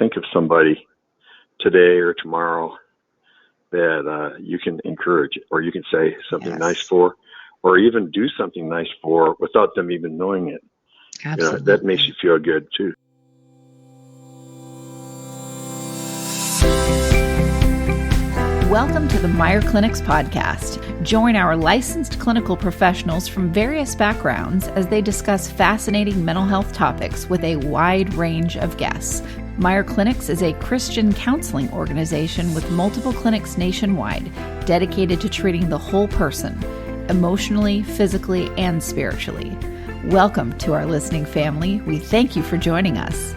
think of somebody today or tomorrow that you can encourage, or you can say something nice for, or even do something nice for without them even knowing it. Absolutely. That makes you feel good too. Welcome to the Meyer Clinics podcast. Join our licensed clinical professionals from various backgrounds as they discuss fascinating mental health topics with a wide range of guests. Meyer Clinics is a Christian counseling organization with multiple clinics nationwide dedicated to treating the whole person, emotionally, physically, and spiritually. Welcome to our listening family. We thank you for joining us.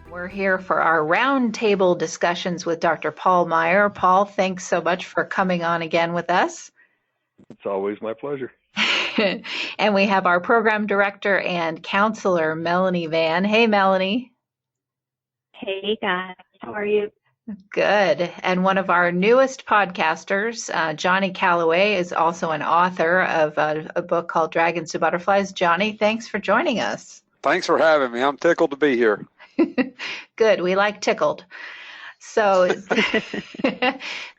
We're here for our roundtable discussions with Dr. Paul Meier. Paul, thanks so much for coming on again with us. It's always my pleasure. And we have our program director and counselor, Melanie Van. Hey, Melanie. Hey, guys. How are you? Good. And one of our newest podcasters, Johnny Calloway, is also an author of a book called Dragons to Butterflies. Johnny, thanks for joining us. Thanks for having me. I'm tickled to be here. Good. We like tickled. So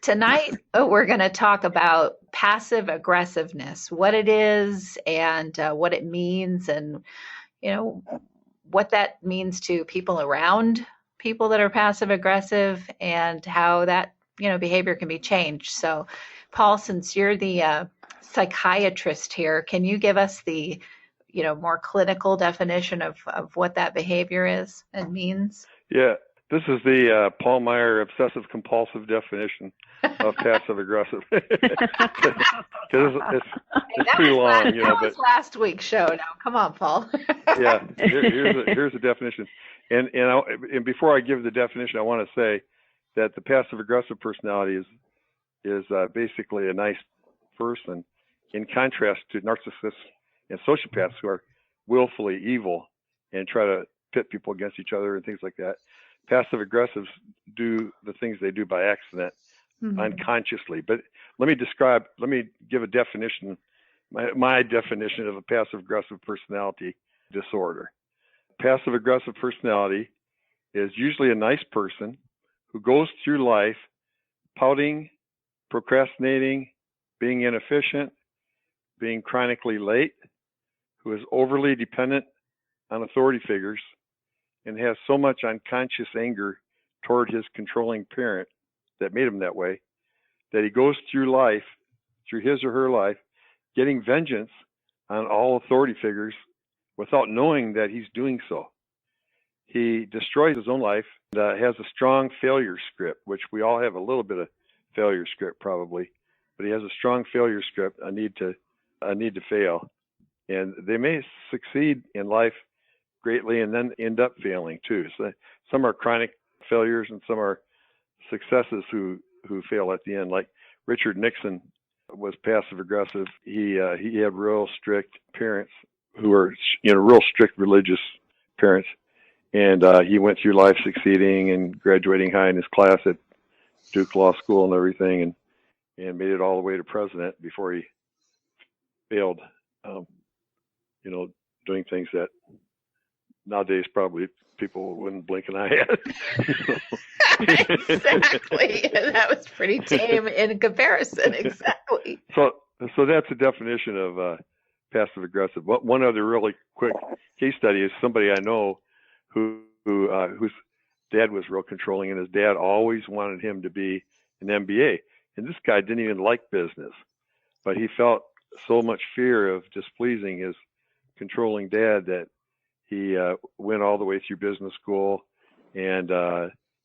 tonight we're going to talk about passive-aggressiveness, what it is and what it means, and what that means to people around people that are passive-aggressive, and how that behavior can be changed. So, Paul, since you're the psychiatrist here, can you give us the more clinical definition of what that behavior is and means? Yeah, this is the Paul Meier Obsessive-Compulsive definition of passive-aggressive. it's pretty long, that was last week's show. Now, come on, Paul. Yeah, here's the definition. And before I give the definition, I want to say that the passive-aggressive personality is basically a nice person, in contrast to narcissists and sociopaths who are willfully evil and try to pit people against each other and things like that. Passive-aggressives do the things they do by accident, unconsciously. But let me give a definition, my definition of a passive-aggressive personality disorder. Passive-aggressive personality is usually a nice person who goes through life pouting, procrastinating, being inefficient, being chronically late, who is overly dependent on authority figures, and has so much unconscious anger toward his controlling parent that made him that way, that he goes through life, through his or her life, getting vengeance on all authority figures without knowing that he's doing so. He destroys his own life and has a strong failure script, which we all have a little bit of failure script probably, but he has a strong failure script, a need to fail. And they may succeed in life greatly and then end up failing too. So some are chronic failures and some are successes who fail at the end. Like Richard Nixon was passive aggressive. He had real strict parents who were real strict religious parents, and he went through life succeeding and graduating high in his class at Duke Law School and everything, and made it all the way to president before he failed. Doing things that nowadays probably people wouldn't blink an eye at. Exactly. That was pretty tame in comparison. Exactly. So that's a definition of passive aggressive. One other really quick case study is somebody I know whose dad was real controlling, and his dad always wanted him to be an MBA. And this guy didn't even like business, but he felt so much fear of displeasing his controlling dad that he went all the way through business school, and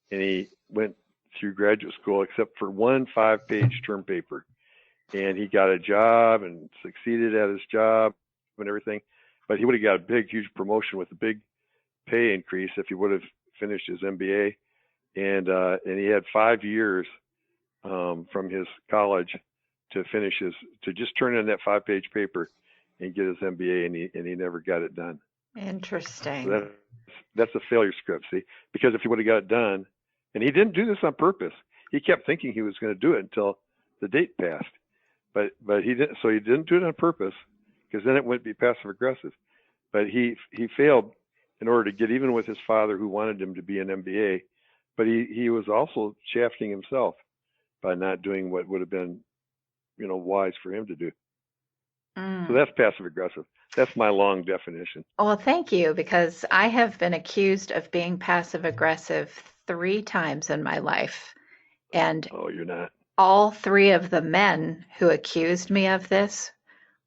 he went through graduate school except for one 5-page term paper, and he got a job and succeeded at his job and everything. But he would have got a huge promotion with a big pay increase if he would have finished his MBA. And he had 5 years from his college to just turn in that 5-page paper and get his MBA, and he never got it done. Interesting. So that's a failure script, see? Because if he would have got it done, and he didn't do this on purpose, he kept thinking he was going to do it until the date passed. but he didn't. So he didn't do it on purpose, because then it wouldn't be passive aggressive. But he failed in order to get even with his father, who wanted him to be an MBA. But he was also shafting himself by not doing what would have been, wise for him to do. So that's passive aggressive. That's my long definition. Well, thank you, because I have been accused of being passive aggressive 3 times in my life. And Oh, you're not. all 3 of the men who accused me of this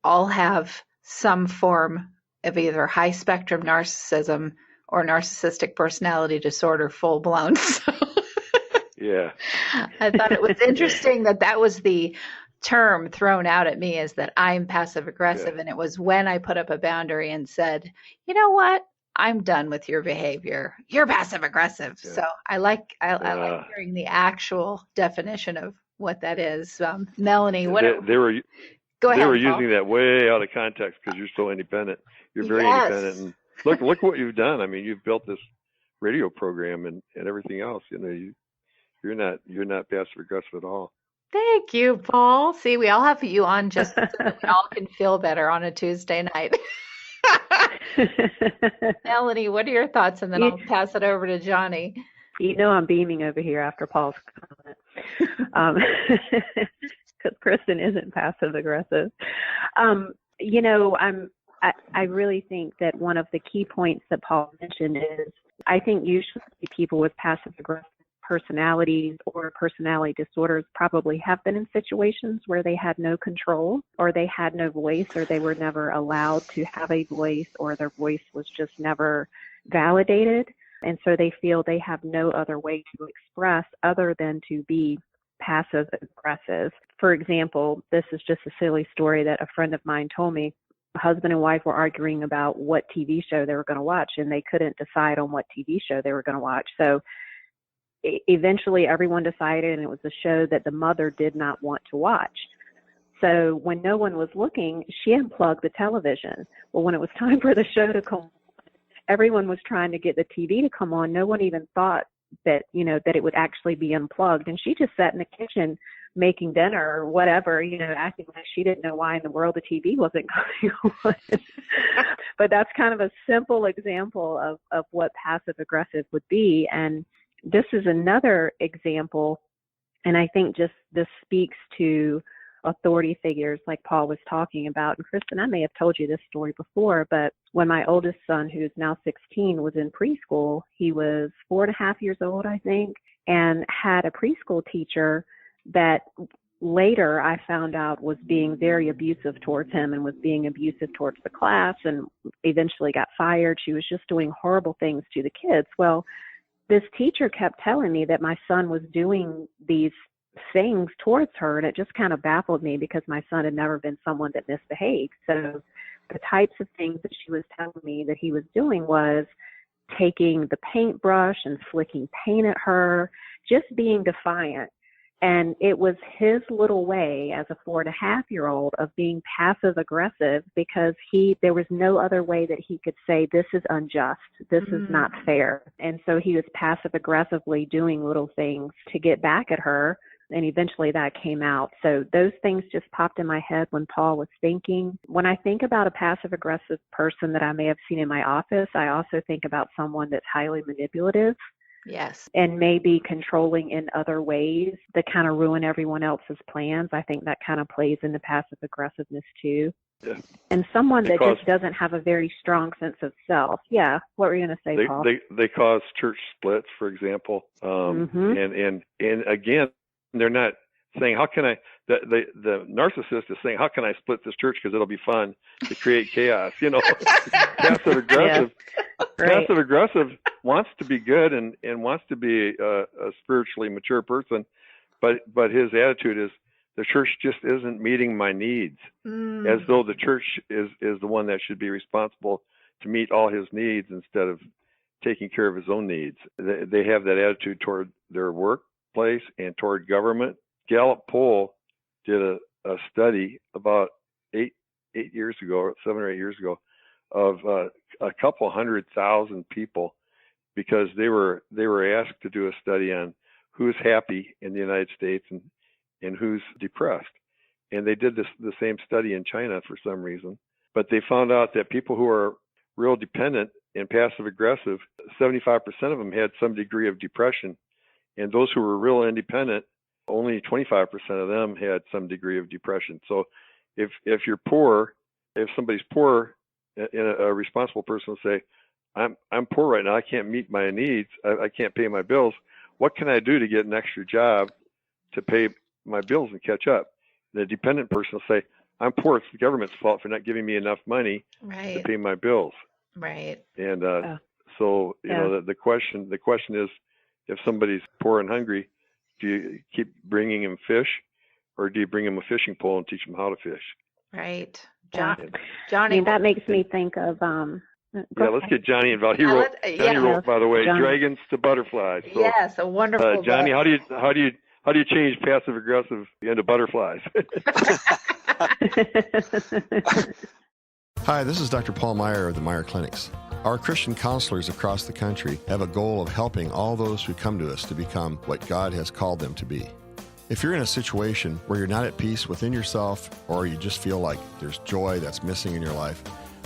all have some form of either high spectrum narcissism or narcissistic personality disorder full blown. So Yeah. I thought it was interesting that was the term thrown out at me, is that I'm passive aggressive. Yeah. And it was when I put up a boundary and said, you know what? I'm done with your behavior. You're passive aggressive. Yeah. So I like hearing the actual definition of what that is. Melanie, They were go ahead. They were Paul. using that way out of context because you're so independent. You're very independent, and look what you've done. I mean, you've built this radio program and everything else. You're not passive aggressive at all. Thank you, Paul. See, we all have you on just so that we all can feel better on a Tuesday night. Melanie, what are your thoughts? And then I'll pass it over to Johnny. I'm beaming over here after Paul's comment. Because Kristin isn't passive aggressive. I really think that one of the key points that Paul mentioned is, I think usually people with passive aggressive personalities or personality disorders probably have been in situations where they had no control, or they had no voice, or they were never allowed to have a voice, or their voice was just never validated. And so they feel they have no other way to express other than to be passive aggressive. For example, this is just a silly story that a friend of mine told me. A husband and wife were arguing about what TV show they were going to watch, and they couldn't decide on what TV show they were going to watch. So eventually everyone decided, and it was a show that the mother did not want to watch. So when no one was looking, she unplugged the television. Well, when it was time for the show to come on, everyone was trying to get the TV to come on. No one even thought that it would actually be unplugged. And she just sat in the kitchen making dinner or whatever, acting like she didn't know why in the world the TV wasn't coming on. But that's kind of a simple example of what passive aggressive would be. And this is another example, and I think just this speaks to authority figures like Paul was talking about. And Kristin, I may have told you this story before, but when my oldest son, who's now 16, was in preschool, he was 4.5 years old, I think, and had a preschool teacher that later I found out was being very abusive towards him and was being abusive towards the class, and eventually got fired. She was just doing horrible things to the kids. Well, this teacher kept telling me that my son was doing these things towards her, and it just kind of baffled me because my son had never been someone that misbehaved. So the types of things that she was telling me that he was doing was taking the paintbrush and flicking paint at her, just being defiant. And it was his little way as a 4.5-year-old of being passive aggressive, because there was no other way that he could say, this is unjust, this is not fair. And so he was passive aggressively doing little things to get back at her. And eventually that came out. So those things just popped in my head when Paul was thinking. When I think about a passive aggressive person that I may have seen in my office, I also think about someone that's highly manipulative. Yes. And maybe controlling in other ways that kind of ruin everyone else's plans. I think that kind of plays into passive aggressiveness too. Yeah. And someone that just doesn't have a very strong sense of self. Yeah. What were you going to say, Paul? They cause church splits, for example. And again, they're not saying, how can I, the narcissist is saying, how can I split this church because it'll be fun to create chaos, Passive aggressive. Yeah. Right. Passive aggressive wants to be good and wants to be a spiritually mature person, but his attitude is, the church just isn't meeting my needs, as though the church is the one that should be responsible to meet all his needs instead of taking care of his own needs. They have that attitude toward their workplace and toward government. Gallup poll did a study about 7 or 8 years ago, of a couple 100,000 people, because they were asked to do a study on who's happy in the United States and who's depressed. and they did the same study in China for some reason. But they found out that people who are real dependent and passive aggressive, 75% of them had some degree of depression. And those who were real independent, only 25% of them had some degree of depression. So if you're poor, if somebody's poor, a responsible person will say, I'm poor right now. I can't meet my needs. I can't pay my bills. What can I do to get an extra job to pay my bills and catch up? The dependent person will say, I'm poor. It's the government's fault for not giving me enough money to pay my bills. Right. And so you know the question is, if somebody's poor and hungry, do you keep bringing him fish, or do you bring him a fishing pole and teach him how to fish? Right. Johnny. I mean, that makes me think of let's get Johnny involved. He wrote, by the way, Dragons to Butterflies. So, yes, a wonderful Johnny, book. how do you change passive aggressive into butterflies? Hi, this is Dr. Paul Meyer of the Meyer Clinics. Our Christian counselors across the country have a goal of helping all those who come to us to become what God has called them to be. If you're in a situation where you're not at peace within yourself, or you just feel like there's joy that's missing in your life,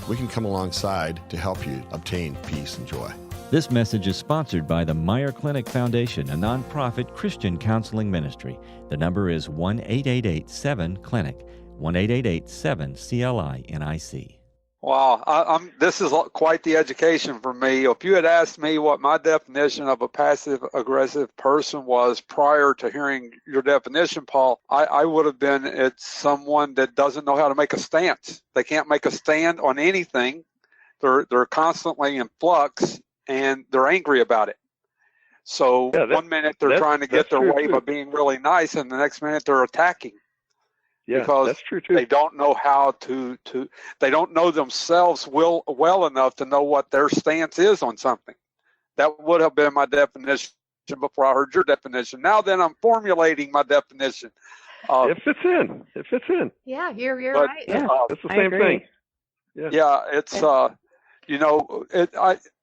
we can come alongside to help you obtain peace and joy. This message is sponsored by the Meyer Clinic Foundation, a nonprofit Christian counseling ministry. The number is 1-888-7-CLINIC, 1-888-7-CLINIC. Wow, this is quite the education for me. If you had asked me what my definition of a passive-aggressive person was prior to hearing your definition, Paul, I would have been it's someone that doesn't know how to make a stance. They can't make a stand on anything. They're constantly in flux, and they're angry about it. So one minute they're trying to get their way by being really nice, and the next minute they're attacking. Yeah, because that's true too. They don't know how to they don't know themselves well enough to know what their stance is on something. That would have been my definition before I heard your definition. Now then I'm formulating my definition. It fits in. Yeah, you're right. Yeah, it's the same thing. Yeah, it's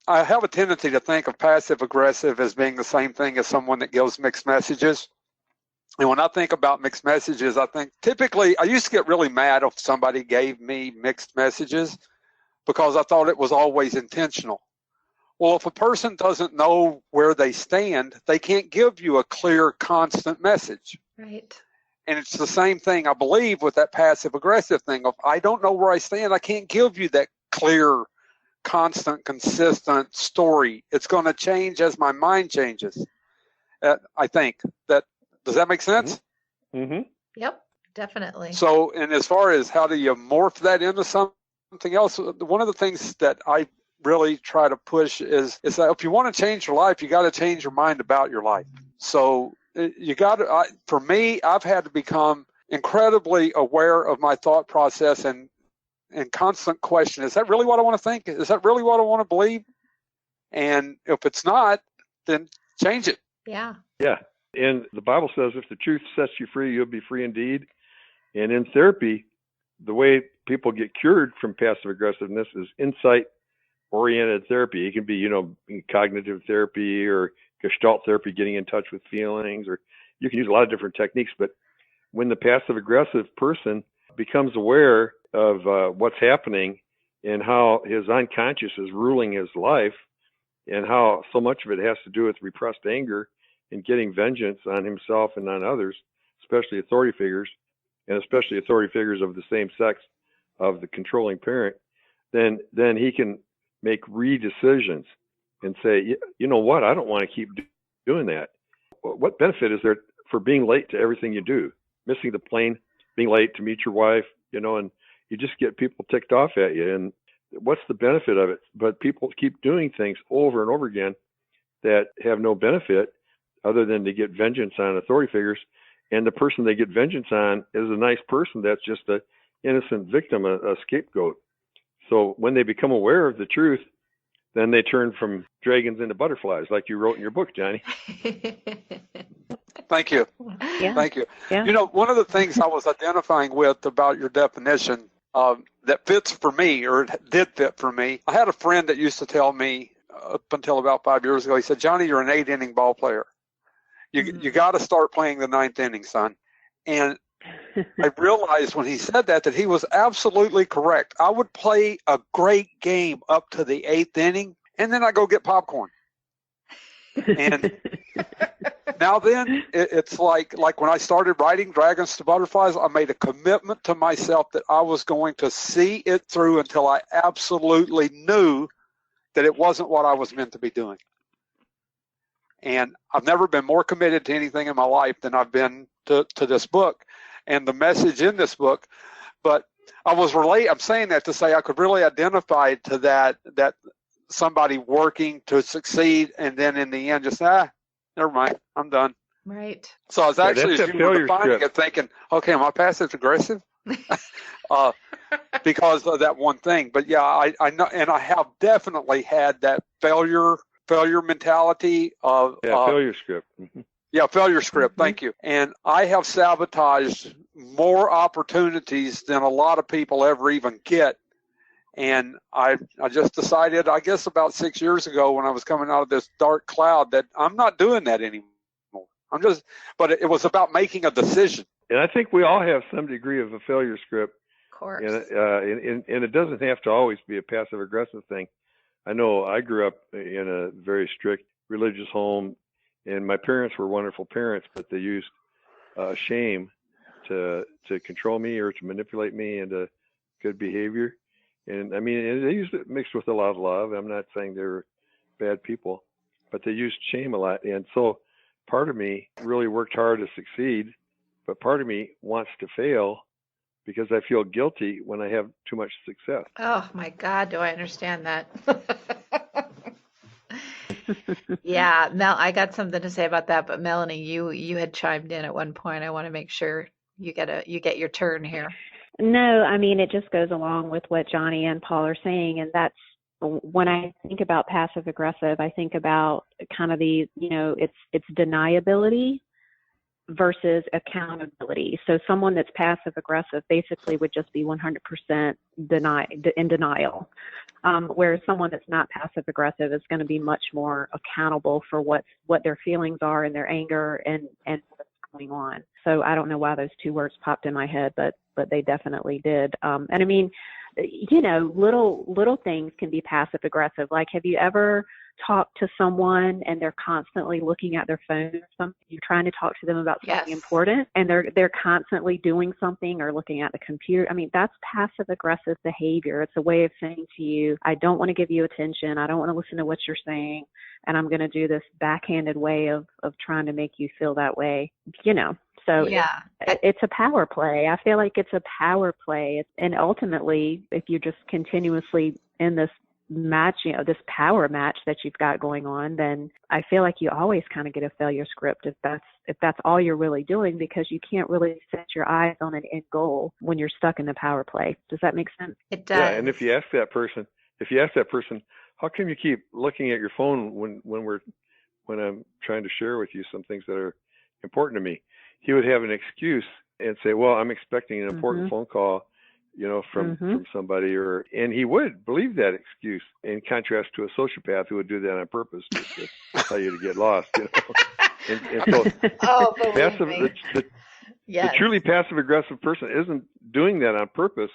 I have a tendency to think of passive aggressive as being the same thing as someone that gives mixed messages. And when I think about mixed messages, I think typically I used to get really mad if somebody gave me mixed messages because I thought it was always intentional. Well, if a person doesn't know where they stand, they can't give you a clear, constant message. Right. And it's the same thing, I believe, with that passive-aggressive thing. If I don't know where I stand, I can't give you that clear, constant, consistent story. It's going to change as my mind changes. I think that. Does that make sense? Mm-hmm. Yep, definitely. So, and as far as how do you morph that into something else, one of the things that I really try to push is that if you want to change your life, you got to change your mind about your life. So you got to, for me, I've had to become incredibly aware of my thought process and constant question, is that really what I want to think? Is that really what I want to believe? And if it's not, then change it. Yeah. Yeah. And the Bible says if the truth sets you free, you'll be free indeed. And in therapy, the way people get cured from passive aggressiveness is insight-oriented therapy. It can be, cognitive therapy or Gestalt therapy, getting in touch with feelings, or you can use a lot of different techniques. But when the passive aggressive person becomes aware of what's happening and how his unconscious is ruling his life and how so much of it has to do with repressed anger and getting vengeance on himself and on others, especially authority figures, and especially authority figures of the same sex of the controlling parent, then he can make re-decisions and say, you know what, I don't want to keep doing that. What benefit is there for being late to everything you do? Missing the plane, being late to meet your wife, and you just get people ticked off at you. And what's the benefit of it? But people keep doing things over and over again that have no benefit other than to get vengeance on authority figures. And the person they get vengeance on is a nice person that's just an innocent victim, a scapegoat. So when they become aware of the truth, then they turn from dragons into butterflies, like you wrote in your book, Johnny. Thank you. Yeah. Thank you. Yeah. One of the things I was identifying with about your definition that fits for me, or did fit for me, I had a friend that used to tell me up until about 5 years ago, he said, Johnny, you're an 8-inning ball player. You got to start playing the 9th inning, son. And I realized when he said that he was absolutely correct. I would play a great game up to the 8th inning, and then I go get popcorn. And now then, it's like when I started writing Dragons to Butterflies, I made a commitment to myself that I was going to see it through until I absolutely knew that it wasn't what I was meant to be doing. And I've never been more committed to anything in my life than I've been to this book and the message in this book. But I'm saying that to say I could really identify to that somebody working to succeed, and then in the end just never mind, I'm done. Right. So I was actually, as you were defining it, thinking, okay, am I passive aggressive? Because of that one thing. But yeah, I know, and I have definitely had that failure mentality of failure script. Yeah, failure script. Thank you. And I have sabotaged more opportunities than a lot of people ever even get. And I just decided, I guess about 6 years ago when I was coming out of this dark cloud, that I'm not doing that anymore. But it was about making a decision. And I think we all have some degree of a failure script. Of course. And it doesn't have to always be a passive aggressive thing. I know I grew up in a very strict religious home, and my parents were wonderful parents, but they used shame to control me or to manipulate me into good behavior. And I mean, they used it mixed with a lot of love. I'm not saying they were bad people, but they used shame a lot. And so part of me really worked hard to succeed, but part of me wants to fail because I feel guilty when I have too much success. Oh my God, do I understand that? Yeah, Mel, I got something to say about that, but Melanie, you had chimed in at one point. I want to make sure you get your turn here. No, I mean, it just goes along with what Johnny and Paul are saying. And that's when I think about passive aggressive, I think about kind of the, it's deniability versus accountability. So someone that's passive aggressive basically would just be 100% in denial. Whereas someone that's not passive aggressive is going to be much more accountable for what their feelings are and their anger and what's going on. So I don't know why those two words popped in my head, but they definitely did. And I mean, little things can be passive aggressive. Like, have you ever talked to someone and they're constantly looking at their phone or something? You're trying to talk to them about something important, and they're constantly doing something or looking at the computer. I mean, that's passive aggressive behavior. It's a way of saying to you, I don't want to give you attention. I don't want to listen to what you're saying. And I'm going to do this backhanded way of trying to make you feel that way, So yeah, it's a power play. I feel like it's a power play. And ultimately, if you're just continuously in this match, this power match that you've got going on, then I feel like you always kind of get a failure script if that's all you're really doing, because you can't really set your eyes on an end goal when you're stuck in the power play. Does that make sense? It does. Yeah, and if you ask that person, how come you keep looking at your phone when I'm trying to share with you some things that are important to me? He would have an excuse and say, well, I'm expecting an important phone call, from somebody, and he would believe that excuse, in contrast to a sociopath who would do that on purpose just to tell you to get lost, And so the truly passive aggressive person isn't doing that on purpose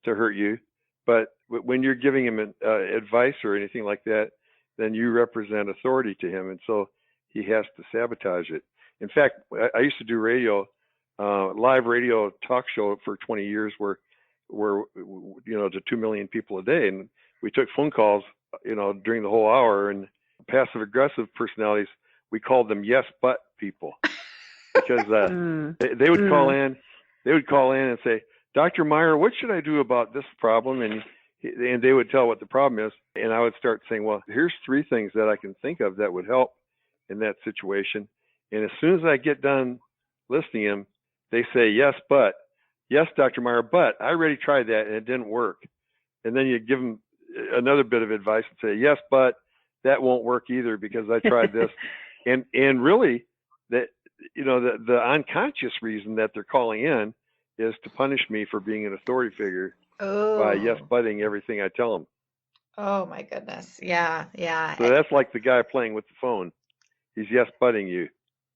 to hurt you, but when you're giving him advice or anything like that, then you represent authority to him, and so he has to sabotage it. In fact, I used to do radio, live radio talk show for 20 years where to 2 million people a day. And we took phone calls, during the whole hour, and passive aggressive personalities, we called them yes, but people, because they would call in and say, Dr. Meyer, what should I do about this problem? And they would tell what the problem is. And I would start saying, well, here's 3 things that I can think of that would help in that situation. And as soon as I get done listening to them, they say, yes, Dr. Meyer, but I already tried that and it didn't work. And then you give them another bit of advice and say, yes, but that won't work either because I tried this. and really, that the unconscious reason that they're calling in is to punish me for being an authority figure by yes-butting everything I tell them. Oh my goodness. Yeah. So that's like the guy playing with the phone. He's yes-butting you.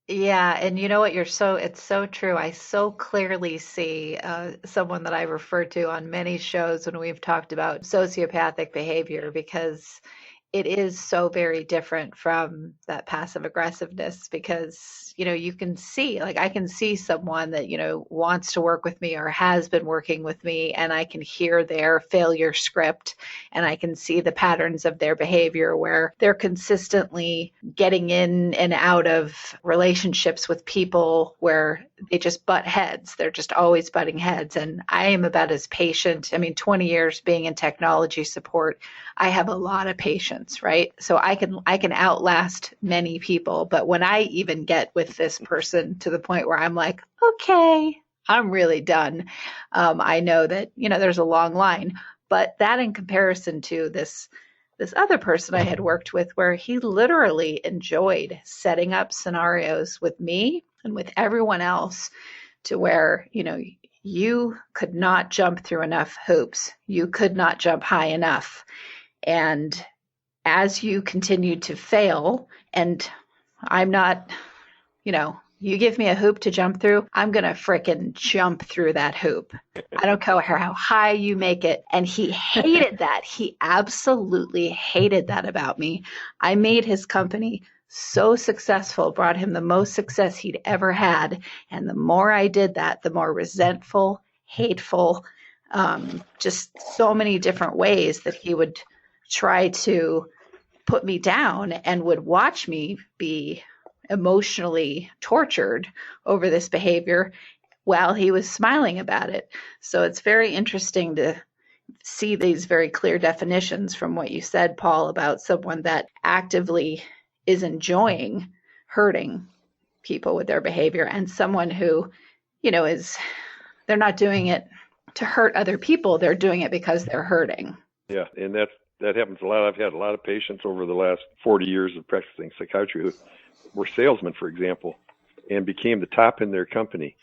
Yeah, and you know what? It's so true. I so clearly see someone that I refer to on many shows when we've talked about sociopathic behavior because it is so very different from that passive aggressiveness because, you can see, like I can see someone that, wants to work with me or has been working with me, and I can hear their failure script and I can see the patterns of their behavior where they're consistently getting in and out of relationships with people where they just butt heads. They're just always butting heads. And I am about as patient. I mean, 20 years being in technology support, I have a lot of patience, right? So I can outlast many people. But when I even get with this person to the point where I'm like, okay, I'm really done. I know that, there's a long line, but that in comparison to this other person I had worked with where he literally enjoyed setting up scenarios with me and with everyone else to where, you could not jump through enough hoops. You could not jump high enough. And as you continue to fail, and I'm not, you give me a hoop to jump through, I'm going to frickin' jump through that hoop. I don't care how high you make it. And he hated that. He absolutely hated that about me. I made his company so successful, brought him the most success he'd ever had. And the more I did that, the more resentful, hateful, just so many different ways that he would try to put me down and would watch me be emotionally tortured over this behavior while he was smiling about it. So it's very interesting to see these very clear definitions from what you said, Paul, about someone that actively is enjoying hurting people with their behavior and someone who, they're not doing it to hurt other people. They're doing it because they're hurting. Yeah, and that happens a lot. I've had a lot of patients over the last 40 years of practicing psychiatry who were salesmen, for example, and became the top in their company,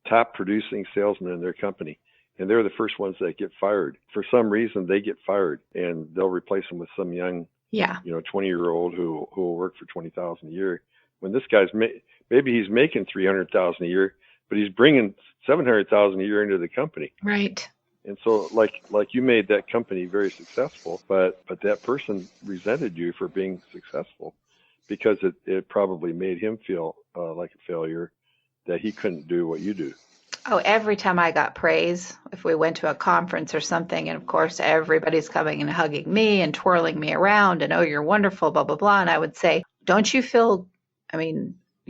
top producing salesman in their company. And they're the first ones that get fired. For some reason, they get fired, and they'll replace them with some young, 20-year-old who will work for $20,000 a year. When this guy's maybe he's making $300,000 a year, but he's bringing $700,000 a year into the company. Right. And so, like you made that company very successful, but that person resented you for being successful because it probably made him feel like a failure that he couldn't do what you do. Oh, every time I got praise, if we went to a conference or something, and of course everybody's coming and hugging me and twirling me around and, oh, you're wonderful, blah, blah, blah. And I would say, don't you feel,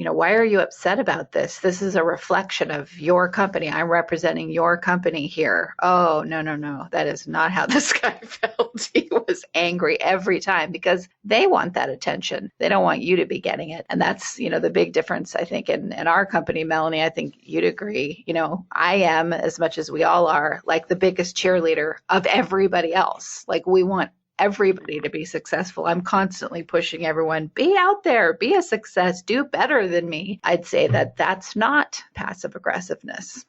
why are you upset about this? This is a reflection of your company. I'm representing your company here. Oh, no. That is not how this guy felt. He was angry every time because they want that attention. They don't want you to be getting it. And that's, the big difference, I think, in our company, Melanie. I think you'd agree. I am, as much as we all are, like the biggest cheerleader of everybody else. Like we want everybody to be successful. I'm constantly pushing everyone, be out there, be a success, do better than me. I'd say that that's not passive aggressiveness,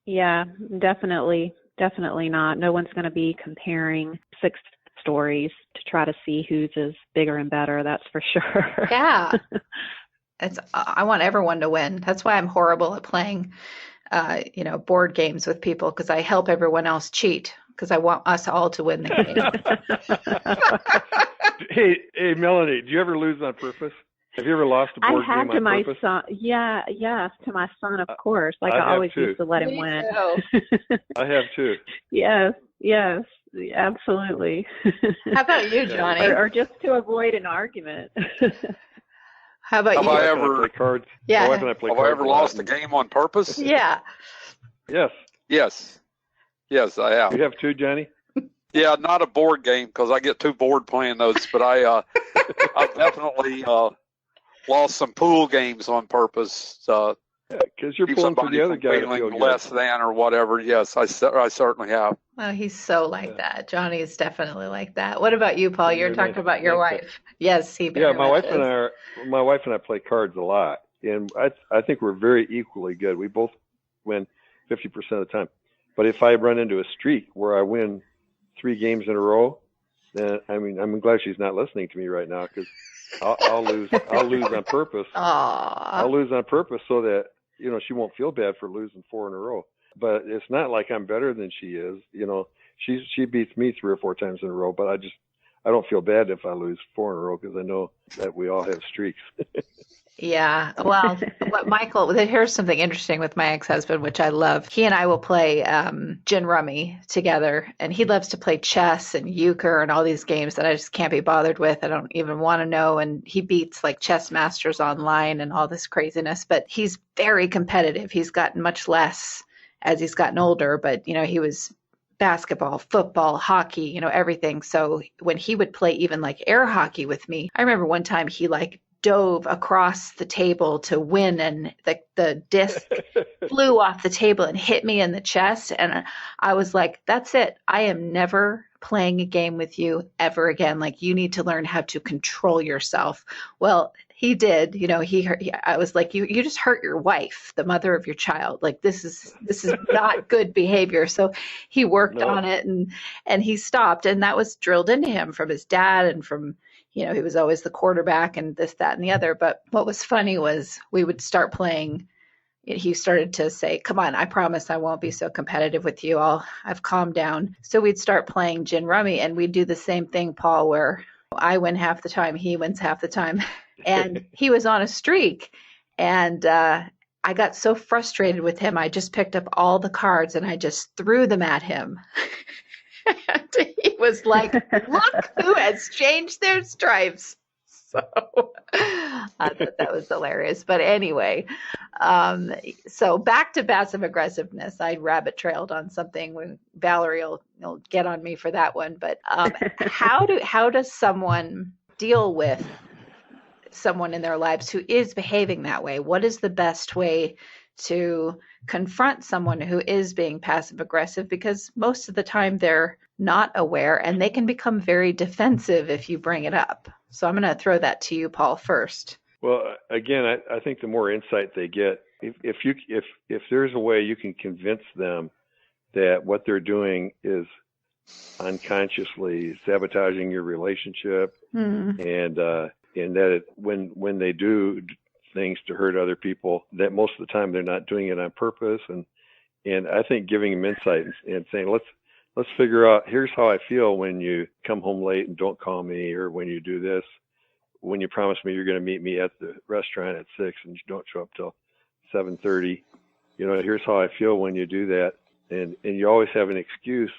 Yeah, definitely not. No one's going to be comparing success stories to try to see whose is bigger and better. That's for sure. Yeah. I want everyone to win. That's why I'm horrible at playing, board games with people, because I help everyone else cheat. Because I want us all to win the game. Hey, Melanie, do you ever lose on purpose? Have you ever lost a board game on purpose? Son. Yes, to my son, of course. Like I always used to let him win. I have too. Yes, absolutely. How about you, Johnny? Or just to avoid an argument. How about you? Have I ever play cards? Yeah. My wife and I play cards. Have I ever lost a game on purpose? Yeah. Yes, I have. You have too, Johnny? Yeah, not a board game because I get too bored playing those. But I've definitely lost some pool games on purpose. Because you're pulling for the other guy feeling less than or whatever. Yes, I certainly have. Oh, he's so like that. Johnny is definitely like that. What about you, Paul? You're talking about your wife. Yes, he very my much my wife and I play cards a lot, and I think we're very equally good. We both win 50% of the time. But if I run into a streak where I win 3 games in a row, then I'm glad she's not listening to me right now, because I'll lose on purpose. I'll lose on purpose so that she won't feel bad for losing 4 in a row. But it's not like I'm better than she is. She beats me 3 or 4 times in a row, but I don't feel bad if I lose 4 in a row, because I know that we all have streaks. Yeah. Well, Michael, here's something interesting with my ex-husband, which I love. He and I will play gin rummy together, and he loves to play chess and euchre and all these games that I just can't be bothered with. I don't even want to know. And he beats like chess masters online and all this craziness, but he's very competitive. He's gotten much less as he's gotten older, but he was basketball, football, hockey, everything. So when he would play even like air hockey with me, I remember one time he like dove across the table to win, and the disc flew off the table and hit me in the chest, and I was like, that's it, I am never playing a game with you ever again. Like, you need to learn how to control yourself. Well, he did. I was like, you just hurt your wife, the mother of your child. Like, this is not good behavior. So he worked on it, and he stopped, and that was drilled into him from his dad and from he was always the quarterback and this, that, and the other. But what was funny was we would start playing. He started to say, come on, I promise I won't be so competitive with you. I've calmed down. So we'd start playing gin rummy, and we'd do the same thing, Paul, where I win half the time, he wins half the time. And he was on a streak. And I got so frustrated with him, I just picked up all the cards and I just threw them at him. And he was like, look who has changed their stripes. So I thought that was hilarious. But anyway, so back to passive aggressiveness. I rabbit trailed on something. Valerie will get on me for that one. But how does someone deal with someone in their lives who is behaving that way? What is the best way to confront someone who is being passive aggressive? Because most of the time they're not aware, and they can become very defensive if you bring it up. So I'm going to throw that to you, Paul, first. Well, again, I think the more insight they get, if there's a way you can convince them that what they're doing is unconsciously sabotaging your relationship, and that when they do things to hurt other people, that most of the time they're not doing it on purpose. And I think giving them insight and saying, let's figure out, here's how I feel when you come home late and don't call me, or when you do this, when you promise me you're going to meet me at the restaurant at 6 and you don't show up till 7:30. Here's how I feel when you do that. And you always have an excuse,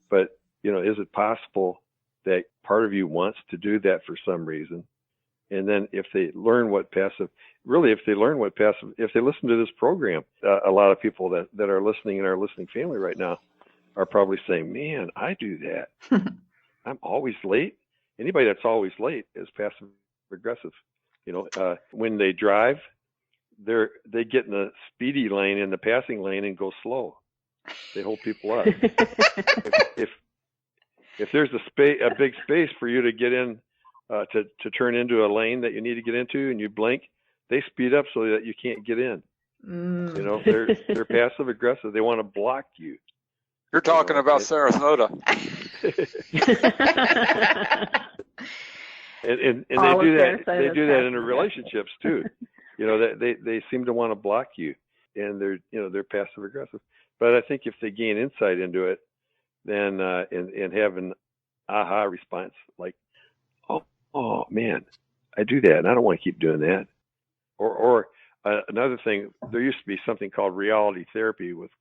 but is it possible that part of you wants to do that for some reason? And then if they learn if they listen to this program, a lot of people that are listening in our listening family right now are probably saying, man, I do that. I'm always late. Anybody that's always late is passive aggressive. When they drive, they get in the speedy lane, in the passing lane, and go slow. They hold people up. if there's a big space for you to get in, to turn into a lane that you need to get into, and you blink, they speed up so that you can't get in. They're passive aggressive. They want to block you. You're talking about Sarasota. and they do that. They do that in their relationships too. They seem to want to block you, and they're passive aggressive. But I think if they gain insight into it, then and have an aha response, like, oh man, I do that, and I don't want to keep doing that. Or another thing, there used to be something called reality therapy with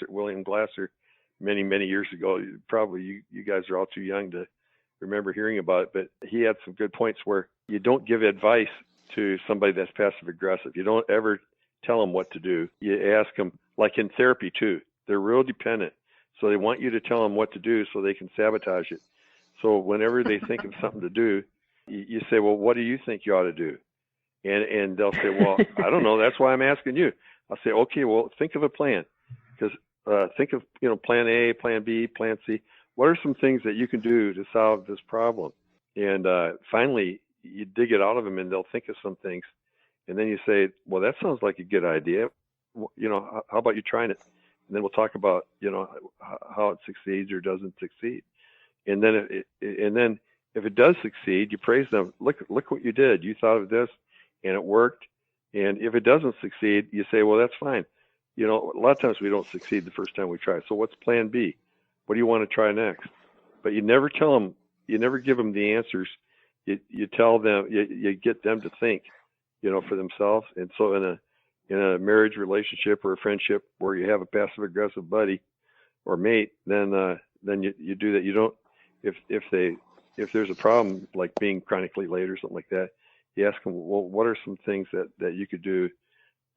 William Glasser, many years ago. Probably you guys are all too young to remember hearing about it, but he had some good points where you don't give advice to somebody that's passive aggressive. You don't ever tell them what to do. You ask them, like in therapy too, they're real dependent. So they want you to tell them what to do so they can sabotage it. So whenever they think of something to do, you say, well, what do you think you ought to do? And they'll say, well, I don't know. That's why I'm asking you. I'll say, okay, well, think of a plan. Because think of, plan A, plan B, plan C. What are some things that you can do to solve this problem? And finally, you dig it out of them, and they'll think of some things. And then you say, well, that sounds like a good idea. How about you trying it? And then we'll talk about, how it succeeds or doesn't succeed. And then if it does succeed, you praise them. Look what you did. You thought of this, and it worked. And if it doesn't succeed, you say, well, that's fine. A lot of times we don't succeed the first time we try. So what's plan B? What do you want to try next? But you never tell them. You never give them the answers. You tell them. You get them to think, for themselves. And so in a marriage relationship or a friendship where you have a passive aggressive buddy or mate, then you do that. You don't. If there's a problem like being chronically late or something like that, you ask them, well, what are some things that you could do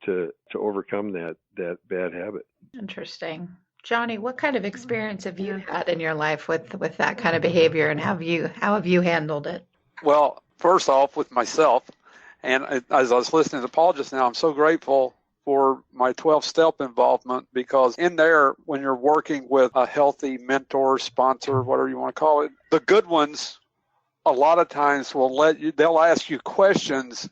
to overcome that bad habit? Interesting. Johnny, what kind of experience have you had in your life with that kind of behavior, and how have you handled it? Well, first off, with myself, and as I was listening to Paul just now, I'm so grateful for my 12-step involvement, because in there, when you're working with a healthy mentor, sponsor, whatever you want to call it, the good ones a lot of times they'll ask you questions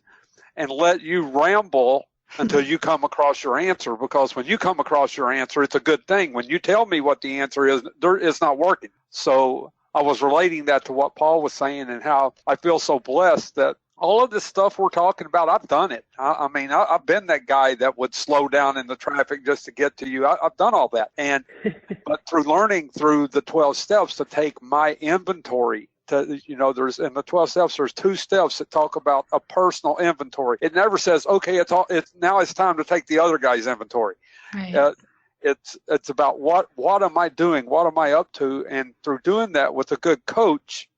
and let you ramble until you come across your answer, because when you come across your answer, it's a good thing. When you tell me what the answer is, it's not working. So I was relating that to what Paul was saying, and how I feel so blessed that all of this stuff we're talking about, I've done it. I've been that guy that would slow down in the traffic just to get to you. I've done all that. But through learning through the 12 steps to take my inventory, there's in the 12 steps, there's 2 steps that talk about a personal inventory. It never says, okay, now it's time to take the other guy's inventory. Right. It's about what am I doing? What am I up to? And through doing that with a good coach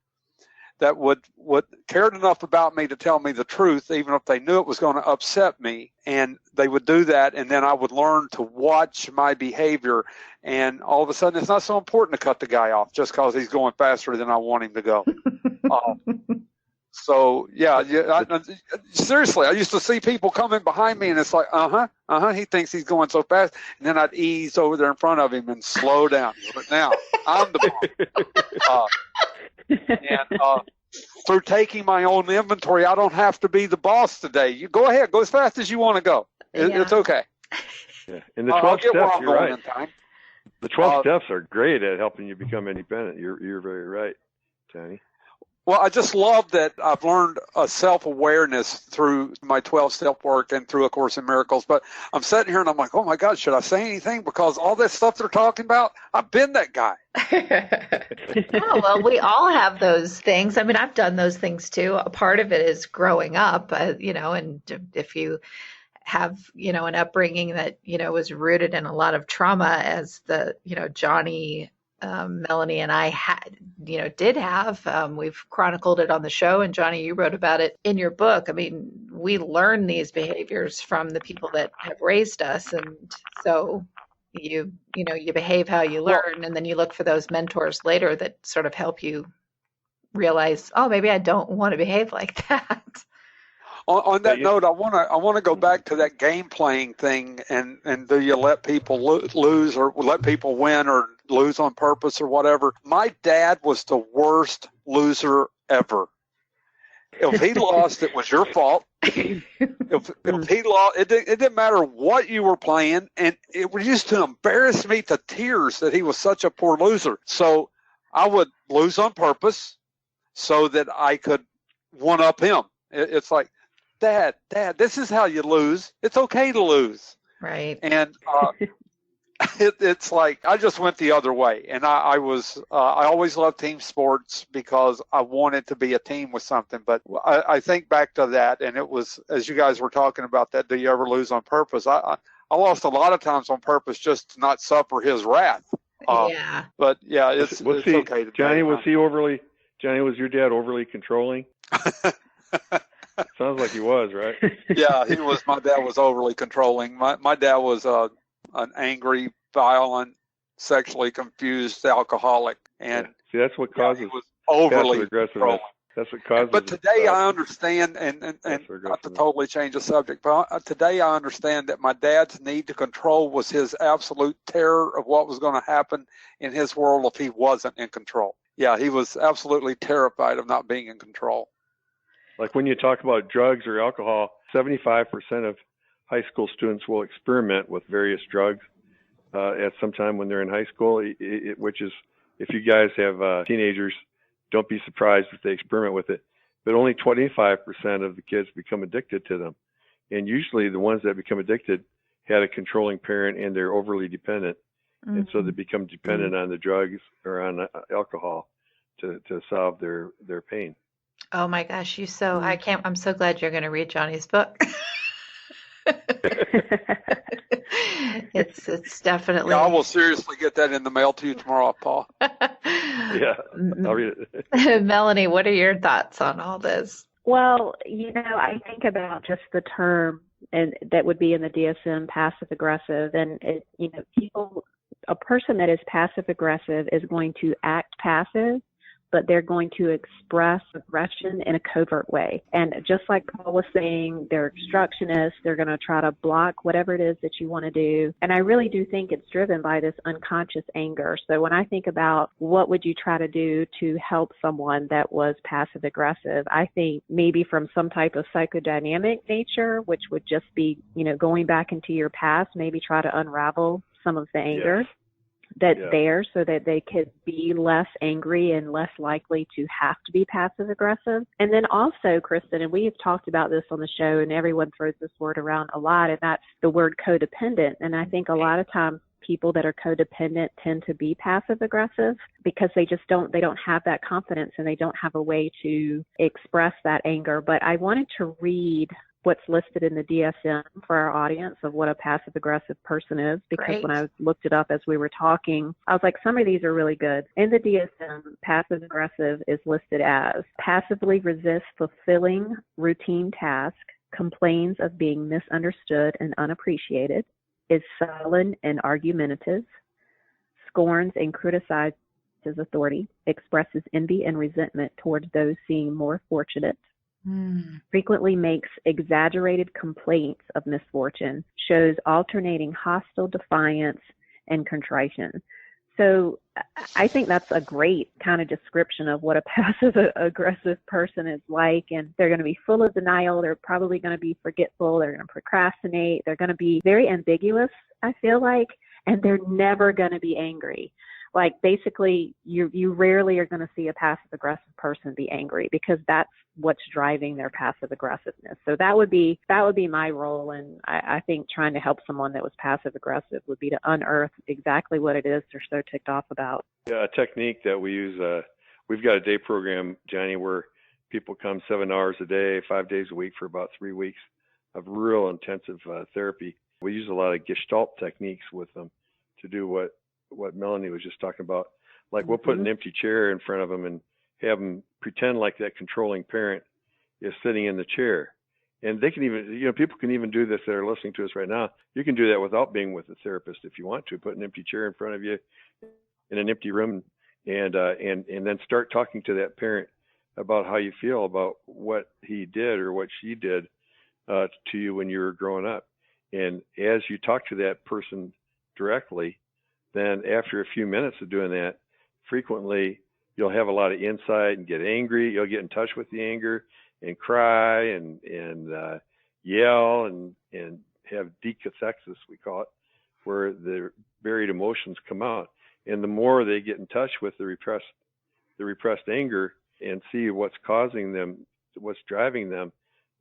that would cared enough about me to tell me the truth, even if they knew it was going to upset me, and they would do that, and then I would learn to watch my behavior, and all of a sudden it's not so important to cut the guy off just because he's going faster than I want him to go. So seriously, I used to see people coming behind me, and it's like, he thinks he's going so fast, and then I'd ease over there in front of him and slow down. But now I'm the boss. And through taking my own inventory, I don't have to be the boss today. You go ahead, go as fast as you want to go. It's okay. Yeah, and the 12 steps, you're right. The 12 steps are great at helping you become independent. You're very right, Tony. Well, I just love that I've learned a self-awareness through my 12-step work and through A Course in Miracles. But I'm sitting here and I'm like, oh, my God, should I say anything? Because all that stuff they're talking about, I've been that guy. Oh, well, we all have those things. I mean, I've done those things, too. A part of it is growing up, and if you have, an upbringing that, was rooted in a lot of trauma, as Johnny, Melanie and I did have. We've chronicled it on the show, and Johnny, you wrote about it in your book. I mean, we learn these behaviors from the people that have raised us, and so you behave how you learn, and then you look for those mentors later that sort of help you realize, oh, maybe I don't want to behave like that. On that note, I want to go back to that game playing thing, and do you let people lose or let people win or lose on purpose or whatever? My dad was the worst loser ever. If he lost, it was your fault. If he lost, it didn't matter what you were playing, and it used to embarrass me to tears that he was such a poor loser. So I would lose on purpose so that I could one up him. It's like, Dad, this is how you lose. It's okay to lose. Right. And it's like I just went the other way. And I always loved team sports because I wanted to be a team with something. But I think back to that, and it was, as you guys were talking about that, do you ever lose on purpose? I lost a lot of times on purpose just to not suffer his wrath. Yeah. But, yeah, it's okay to Johnny, was your dad overly controlling? Sounds like he was, right? Yeah, he was. My dad was overly controlling. My dad was an angry, violent, sexually confused alcoholic, and see, that's what causes he was overly aggressiveness. That's what causes. But today I understand, and not to totally change the subject, but today I understand that my dad's need to control was his absolute terror of what was going to happen in his world if he wasn't in control. Yeah, he was absolutely terrified of not being in control. Like when you talk about drugs or alcohol, 75% of high school students will experiment with various drugs at some time when they're in high school, which is if you guys have teenagers, don't be surprised if they experiment with it. But only 25% of the kids become addicted to them. And usually the ones that become addicted had a controlling parent and they're overly dependent. Mm-hmm. And so they become dependent on the drugs or on alcohol to solve their pain. Oh my gosh, I'm so glad you're going to read Johnny's book. It's definitely. Yeah, I will seriously get that in the mail to you tomorrow, Paul. Yeah, I'll read it. Melanie, what are your thoughts on all this? Well, I think about just the term, and that would be in the DSM, passive aggressive, and a person that is passive aggressive is going to act passive, but they're going to express aggression in a covert way. And just like Paul was saying, they're obstructionists. They're going to try to block whatever it is that you want to do. And I really do think it's driven by this unconscious anger. So when I think about what would you try to do to help someone that was passive aggressive, I think maybe from some type of psychodynamic nature, which would just be, going back into your past, maybe try to unravel some of the anger. Yeah. That's there so that they could be less angry and less likely to have to be passive aggressive. And then also, Kristin, and we have talked about this on the show, and everyone throws this word around a lot, and that's the word codependent. And I think a lot of times people that are codependent tend to be passive aggressive because they don't have that confidence and they don't have a way to express that anger. But I wanted to read what's listed in the DSM for our audience of what a passive-aggressive person is, because when I looked it up as we were talking, I was like, some of these are really good. In the DSM, passive-aggressive is listed as passively resists fulfilling routine tasks, complains of being misunderstood and unappreciated, is sullen and argumentative, scorns and criticizes authority, expresses envy and resentment towards those seen more fortunate, frequently makes exaggerated complaints of misfortune, shows alternating hostile defiance and contrition. So I think that's a great kind of description of what a passive-aggressive person is like. And they're going to be full of denial. They're probably going to be forgetful. They're going to procrastinate. They're going to be very ambiguous, I feel like, and they're never going to be angry. Like basically, you rarely are going to see a passive-aggressive person be angry because that's what's driving their passive-aggressiveness. So that would be my role, and I think trying to help someone that was passive-aggressive would be to unearth exactly what it is they're so ticked off about. Yeah, a technique that we use, we've got a day program, Johnny, where people come 7 hours a day, 5 days a week for about 3 weeks of real intensive therapy. We use a lot of Gestalt techniques with them to do what Melanie was just talking about. Like we'll put an empty chair in front of them and have them pretend like that controlling parent is sitting in the chair. And they can even, people can even do this that are listening to us right now. You can do that without being with a therapist if you want to. Put an empty chair in front of you in an empty room and then start talking to that parent about how you feel about what he did or what she did to you when you were growing up. And as you talk to that person directly, then after a few minutes of doing that, frequently you'll have a lot of insight and get angry. You'll get in touch with the anger and cry and yell and have decathexis, we call it, where the buried emotions come out. And the more they get in touch with the repressed anger and see what's causing them, what's driving them,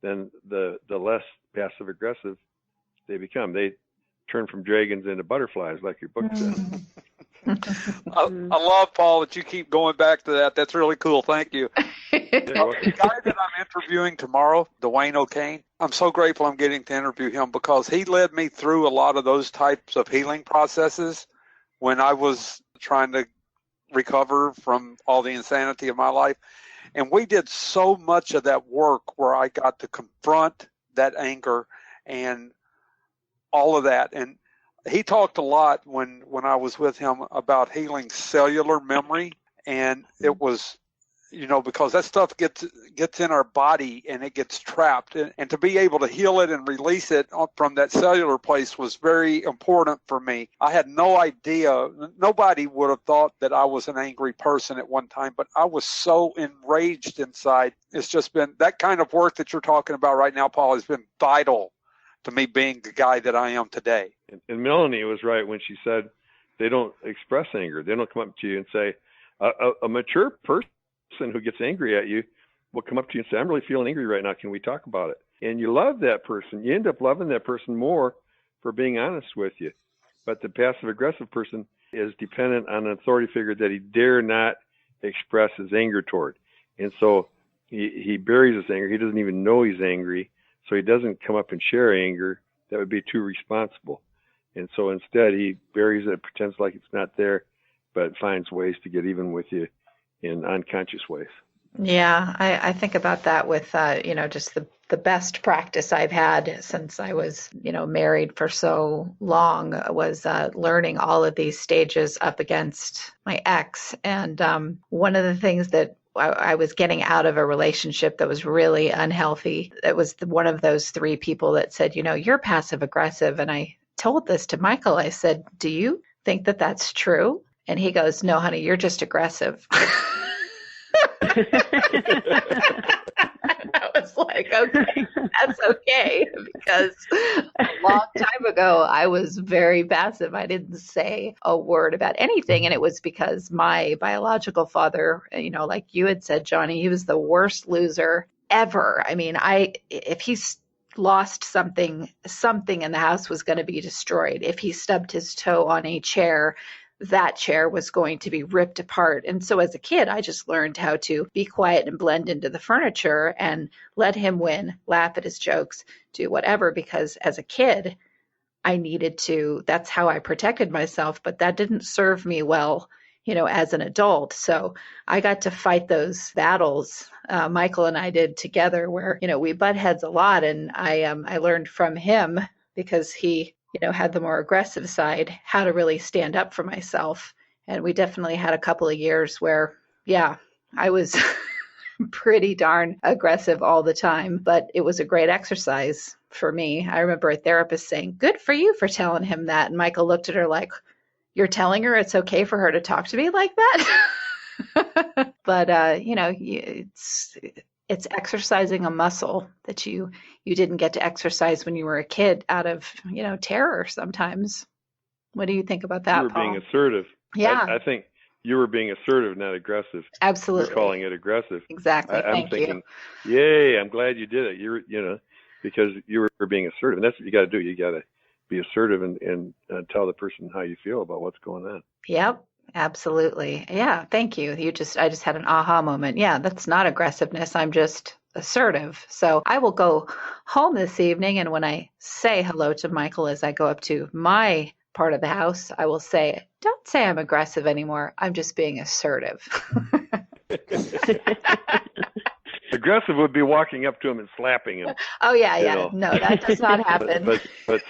then the less passive aggressive they become. They turn from dragons into butterflies, like your book says. I love, Paul, that you keep going back to that. That's really cool. Thank you. The guy that I'm interviewing tomorrow, Dwayne O'Kane, I'm so grateful I'm getting to interview him because he led me through a lot of those types of healing processes when I was trying to recover from all the insanity of my life. And we did so much of that work where I got to confront that anger and all of that. And he talked a lot when I was with him about healing cellular memory. And it was, because that stuff gets in our body and it gets trapped. And to be able to heal it and release it from that cellular place was very important for me. I had no idea. Nobody would have thought that I was an angry person at one time, but I was so enraged inside. It's just been that kind of work that you're talking about right now, Paul, has been vital to me being the guy that I am today. And Melanie was right when she said they don't express anger. They don't come up to you and say, a mature person who gets angry at you will come up to you and say, I'm really feeling angry right now. Can we talk about it? And you love that person. You end up loving that person more for being honest with you. But the passive-aggressive person is dependent on an authority figure that he dare not express his anger toward. And so he buries his anger. He doesn't even know he's angry. So he doesn't come up and share anger. That would be too responsible. And so instead, he buries it, pretends like it's not there, but finds ways to get even with you in unconscious ways. Yeah, I think about that with, just the best practice I've had since I was, married for so long was learning all of these stages up against my ex. And one of the things that I was getting out of a relationship that was really unhealthy, it was one of those three people that said, you're passive aggressive. And I told this to Michael. I said, do you think that that's true? And he goes, no, honey, you're just aggressive. I was like, okay, that's okay, because a long time ago I was very passive. I didn't say a word about anything, and it was because my biological father, like you had said, Johnny, he was the worst loser ever. I mean, if he lost something in the house was going to be destroyed. If he stubbed his toe on a chair, that chair was going to be ripped apart. And so as a kid, I just learned how to be quiet and blend into the furniture and let him win, laugh at his jokes, do whatever, because as a kid, I needed to, that's how I protected myself, but that didn't serve me well, as an adult. So I got to fight those battles. Michael and I did together where, we butt heads a lot. And I learned from him, because he had the more aggressive side, how to really stand up for myself. And we definitely had a couple of years where, I was pretty darn aggressive all the time, but it was a great exercise for me. I remember a therapist saying, good for you for telling him that. And Michael looked at her like, you're telling her it's okay for her to talk to me like that? But, it's exercising a muscle that you didn't get to exercise when you were a kid out of, terror sometimes. What do you think about that, You were Paul? being assertive. Yeah. I think you were being assertive, not aggressive. Absolutely. You're calling it aggressive. Exactly. I'm thinking, yay, I'm glad you did it. Because you were being assertive. And that's what you got to do. You got to be assertive and tell the person how you feel about what's going on. Yep. Absolutely. Yeah. Thank you. I just had an aha moment. Yeah. That's not aggressiveness. I'm just assertive. So I will go home this evening. And when I say hello to Michael, as I go up to my part of the house, I will say, don't say I'm aggressive anymore. I'm just being assertive. Aggressive would be walking up to him and slapping him. Oh, yeah. No, that does not happen. but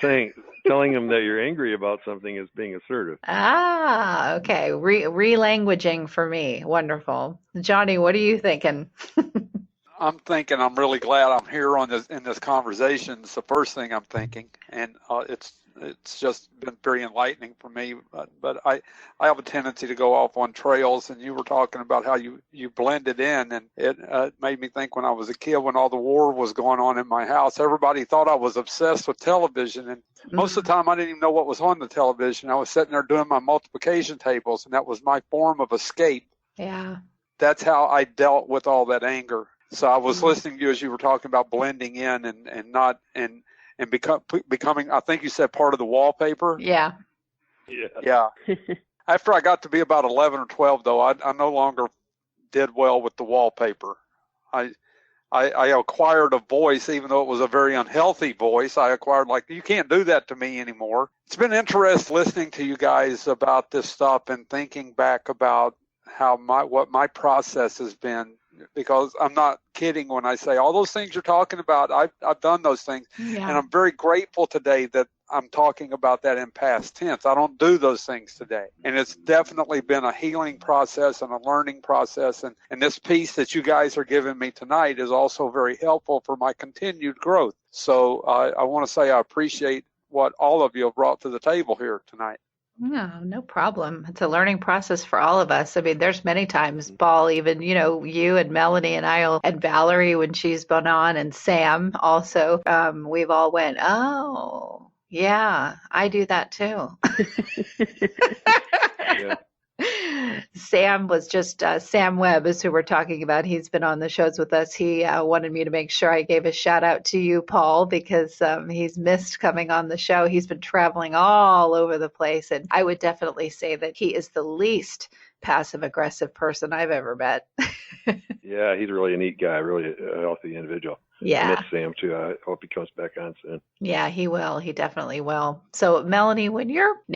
telling him that you're angry about something is being assertive. Ah, okay. Re-languaging for me. Wonderful. Johnny, what are you thinking? I'm thinking I'm really glad I'm here in this conversation. It's the first thing I'm thinking, and it's just been very enlightening for me. But I have a tendency to go off on trails, and you were talking about how you blended in, and it made me think when I was a kid, when all the war was going on in my house, everybody thought I was obsessed with television, and most of the time I didn't even know what was on the television. I was sitting there doing my multiplication tables, and that was my form of escape. Yeah. That's how I dealt with all that anger. So I was listening to you as you were talking about blending in and becoming, I think you said, part of the wallpaper. Yeah. Yeah. After I got to be about 11 or 12, though, I no longer did well with the wallpaper. I acquired a voice, even though it was a very unhealthy voice. I acquired, you can't do that to me anymore. It's been interesting listening to you guys about this stuff and thinking back about what my process has been, because I'm not kidding when I say all those things you're talking about. I've done those things, and I'm very grateful today that I'm talking about that in past tense. I don't do those things today, and it's definitely been a healing process and a learning process. And this piece that you guys are giving me tonight is also very helpful for my continued growth. So I want to say I appreciate what all of you have brought to the table here tonight. No problem. It's a learning process for all of us. I mean, there's many times, Paul, even, you and Melanie and and Valerie when she's been on, and Sam also, we've all went, oh, Yeah, I do that too. Yeah. Sam was just Sam Webb is who we're talking about. He's been on the shows with us. He wanted me to make sure I gave a shout out to you, Paul, because he's missed coming on the show. He's been traveling all over the place, and I would definitely say that he is the least passive aggressive person I've ever met. Yeah, he's really a neat guy, really a healthy individual. Yeah. I met Sam too. I hope he comes back on soon. Yeah, he will. He definitely will. So, Melanie, when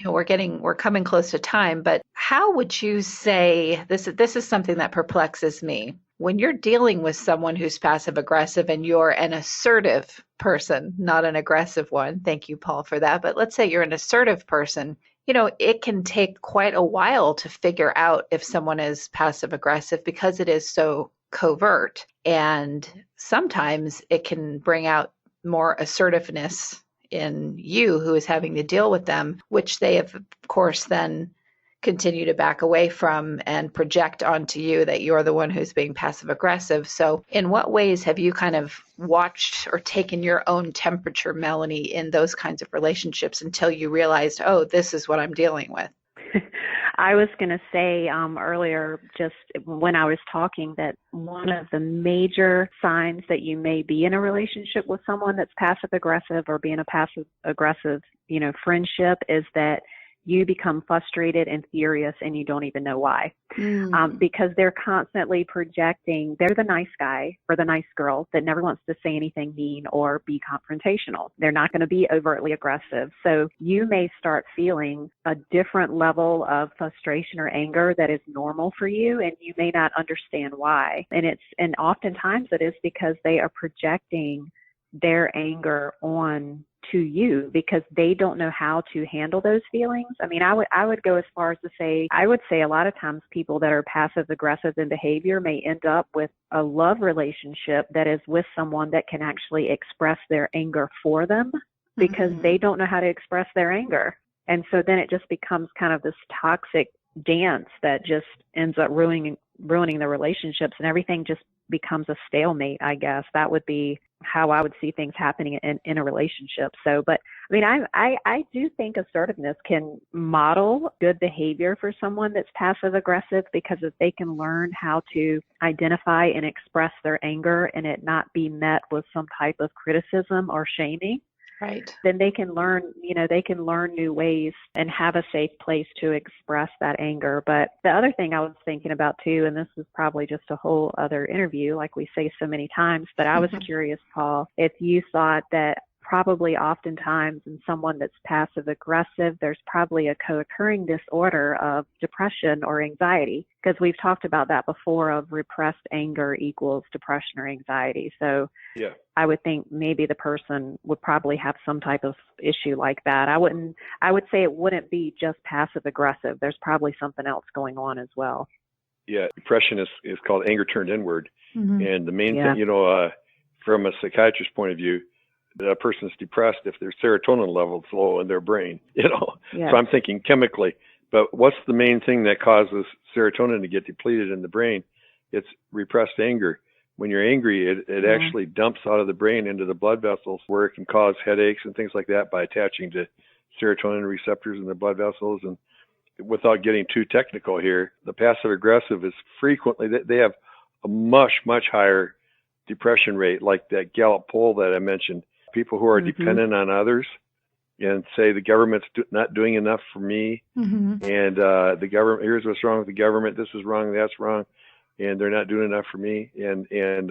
we're coming close to time, but how would you say this is something that perplexes me. When you're dealing with someone who's passive aggressive and you're an assertive person, not an aggressive one. Thank you, Paul, for that. But let's say you're an assertive person. It can take quite a while to figure out if someone is passive aggressive because it is so covert. And sometimes it can bring out more assertiveness in you who is having to deal with them, which they have, of course, then continue to back away from and project onto you that you're the one who's being passive aggressive. So in what ways have you kind of watched or taken your own temperature, Melanie, in those kinds of relationships until you realized, oh, this is what I'm dealing with? I was going to say earlier, just when I was talking, that one of the major signs that you may be in a relationship with someone that's passive aggressive or be in a passive aggressive, friendship is that you become frustrated and furious and you don't even know why. Because they're constantly projecting they're the nice guy or the nice girl that never wants to say anything mean or be confrontational. They're not going to be overtly aggressive. So you may start feeling a different level of frustration or anger that is normal for you, and you may not understand why. And oftentimes it is because they are projecting their anger on to you because they don't know how to handle those feelings. I mean, I would go as far as to say, I would say a lot of times people that are passive aggressive in behavior may end up with a love relationship that is with someone that can actually express their anger for them because they don't know how to express their anger. And so then it just becomes kind of this toxic dance that just ends up ruining the relationships, and everything just becomes a stalemate, I guess. That would be how I would see things happening in a relationship. So, but I mean, I do think assertiveness can model good behavior for someone that's passive aggressive, because if they can learn how to identify and express their anger and it not be met with some type of criticism or shaming, right, then they can learn, they can learn new ways and have a safe place to express that anger. But the other thing I was thinking about too, and this is probably just a whole other interview, like we say so many times, but I was curious, Paul, if you thought that probably oftentimes in someone that's passive aggressive, there's probably a co-occurring disorder of depression or anxiety, because we've talked about that before, of repressed anger equals depression or anxiety. So yeah, I would think maybe the person would probably have some type of issue like that. I would say it wouldn't be just passive aggressive. There's probably something else going on as well. Yeah, depression is called anger turned inward. And the main thing, from a psychiatrist's point of view, a person's depressed if their serotonin level's low in their brain, So I'm thinking chemically, but what's the main thing that causes serotonin to get depleted in the brain? It's repressed anger. When you're angry, it actually dumps out of the brain into the blood vessels, where it can cause headaches and things like that by attaching to serotonin receptors in the blood vessels. And without getting too technical here, the passive aggressive is frequently, they have a much, much higher depression rate, like that Gallup poll that I mentioned. People who are dependent on others and say the government's not doing enough for me, and the government, here's what's wrong with the government, this is wrong, that's wrong, and they're not doing enough for me, and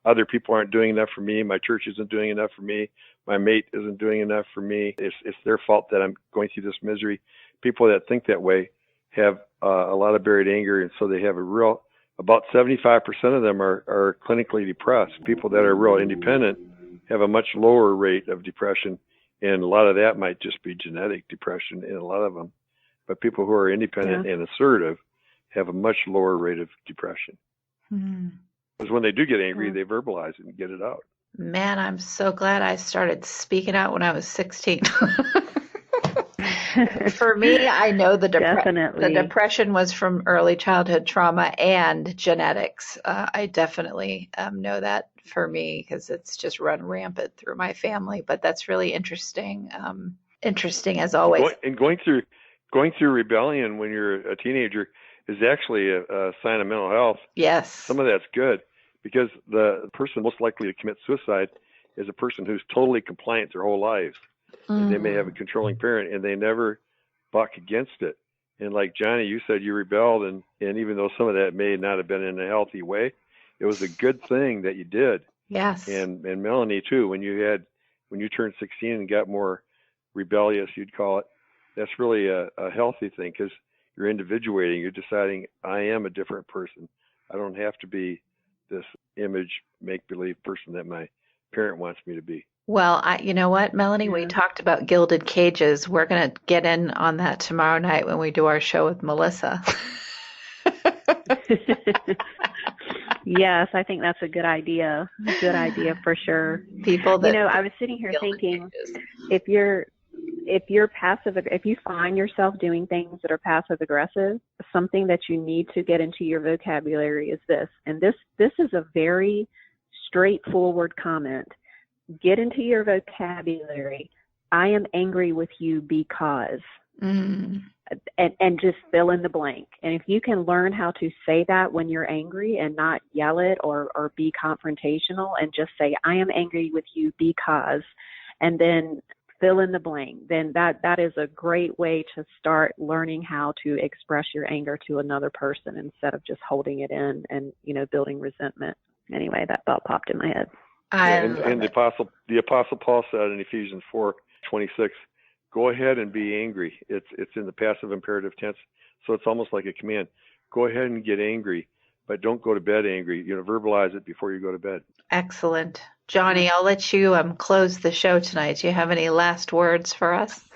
other people aren't doing enough for me, my church isn't doing enough for me, my mate isn't doing enough for me, it's their fault that I'm going through this misery. People that think that way have a lot of buried anger, and so they have about 75% of them are clinically depressed. People that are real independent have a much lower rate of depression, and a lot of that might just be genetic depression in a lot of them. But people who are independent and assertive have a much lower rate of depression. Because when they do get angry, they verbalize it and get it out. Man, I'm so glad I started speaking out when I was 16. For me, I know the depression was from early childhood trauma and genetics. I definitely know that for me, because it's just run rampant through my family. But that's really interesting. Interesting as always. Going through rebellion when you're a teenager is actually a sign of mental health. Yes. Some of that's good, because the person most likely to commit suicide is a person who's totally compliant their whole lives. They may have a controlling parent and they never buck against it. And like Johnny, you said you rebelled, and even though some of that may not have been in a healthy way, it was a good thing that you did. Yes. And Melanie too, when you turned 16 and got more rebellious, you'd call it, that's really a healthy thing, because you're individuating. You're deciding, I am a different person. I don't have to be this image, make-believe person that my parent wants me to be. Well, you know what, Melanie? We talked about gilded cages. We're going to get in on that tomorrow night when we do our show with Melissa. Yes, I think that's a good idea. Good idea for sure. People that I was sitting here thinking, if you find yourself doing things that are passive aggressive, something that you need to get into your vocabulary is this. And this is a very straightforward comment. Get into your vocabulary. I am angry with you because, and just fill in the blank. And if you can learn how to say that when you're angry and not yell it or be confrontational, and just say, I am angry with you because, and then fill in the blank, then that is a great way to start learning how to express your anger to another person instead of just holding it in and, building resentment. Anyway, that thought popped in my head. And the Apostle Paul said in Ephesians 4:26, go ahead and be angry. It's in the passive imperative tense, so it's almost like a command. Go ahead and get angry, but don't go to bed angry. Verbalize it before you go to bed. Excellent. Johnny, I'll let you close the show tonight. Do you have any last words for us?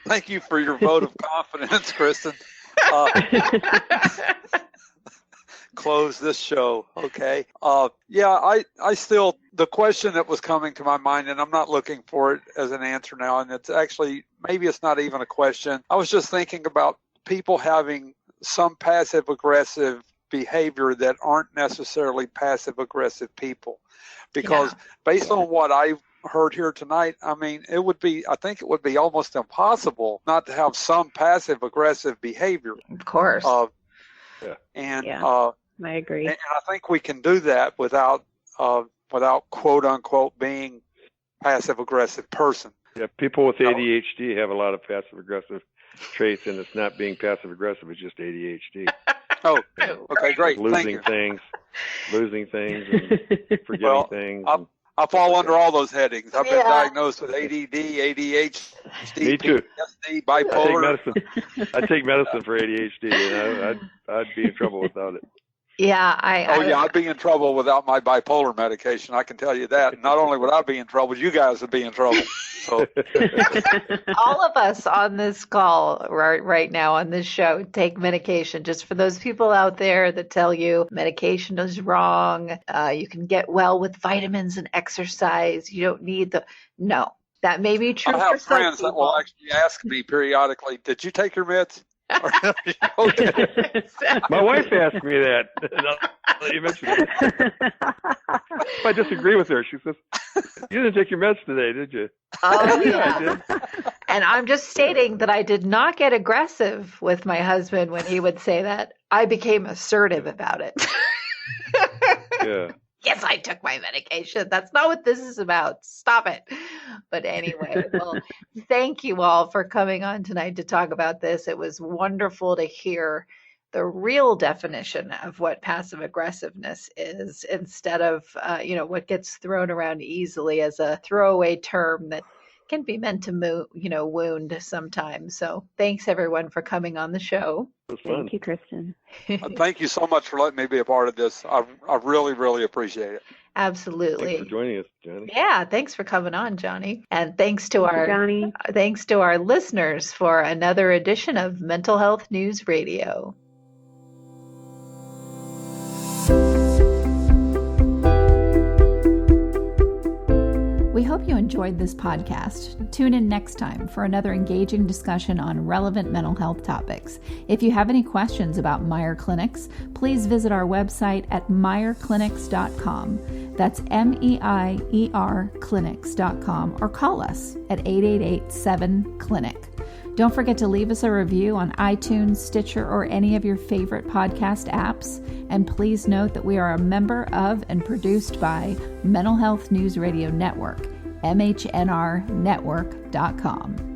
Thank you for your vote of confidence, Kristin. Close this show, okay? I still, the question that was coming to my mind, and I'm not looking for it as an answer now, and it's actually, maybe it's not even a question. I was just thinking about people having some passive-aggressive behavior that aren't necessarily passive-aggressive people. Because based on what I've heard here tonight, I think it would be almost impossible not to have some passive-aggressive behavior. Of course. I agree. And I think we can do that without quote unquote being passive aggressive person. Yeah, people with ADHD have a lot of passive aggressive traits, and it's not being passive aggressive; it's just ADHD. Okay, great. Losing things, and forgetting things. I fall under all those headings. I've been diagnosed with ADD, ADHD, Me too. PTSD, bipolar. I take medicine for ADHD, and I'd be in trouble without it. Yeah, I'd be in trouble without my bipolar medication. I can tell you that. And not only would I be in trouble, you guys would be in trouble. So. All of us on this call right now on this show take medication. Just for those people out there that tell you medication is wrong, you can get well with vitamins and exercise. You don't need no. That may be true. I have friends that will actually ask me periodically, "Did you take your meds?" My wife asked me that. You mentioned it. I disagree with her. She says, "You didn't take your meds today, did you?" Oh, yeah. I did. And I'm just stating that I did not get aggressive with my husband when he would say that. I became assertive about it. Yeah. Yes, I took my medication. That's not what this is about. Stop it. But anyway, well, thank you all for coming on tonight to talk about this. It was wonderful to hear the real definition of what passive aggressiveness is instead of, what gets thrown around easily as a throwaway term that can be meant to, wound sometimes. So thanks everyone for coming on the show. Thank you, Kristin. Thank you so much for letting me be a part of this. I really, really appreciate it. Absolutely. Thanks for joining us, Johnny. Yeah, thanks for coming on, Johnny. And thanks to our listeners for another edition of Mental Health News Radio. We hope you enjoyed this podcast. Tune in next time for another engaging discussion on relevant mental health topics. If you have any questions about Meyer Clinics, please visit our website at meyerclinics.com. That's meierclinics.com, or call us at 888-7-CLINIC. Don't forget to leave us a review on iTunes, Stitcher, or any of your favorite podcast apps. And please note that we are a member of and produced by Mental Health News Radio Network, MHNRnetwork.com.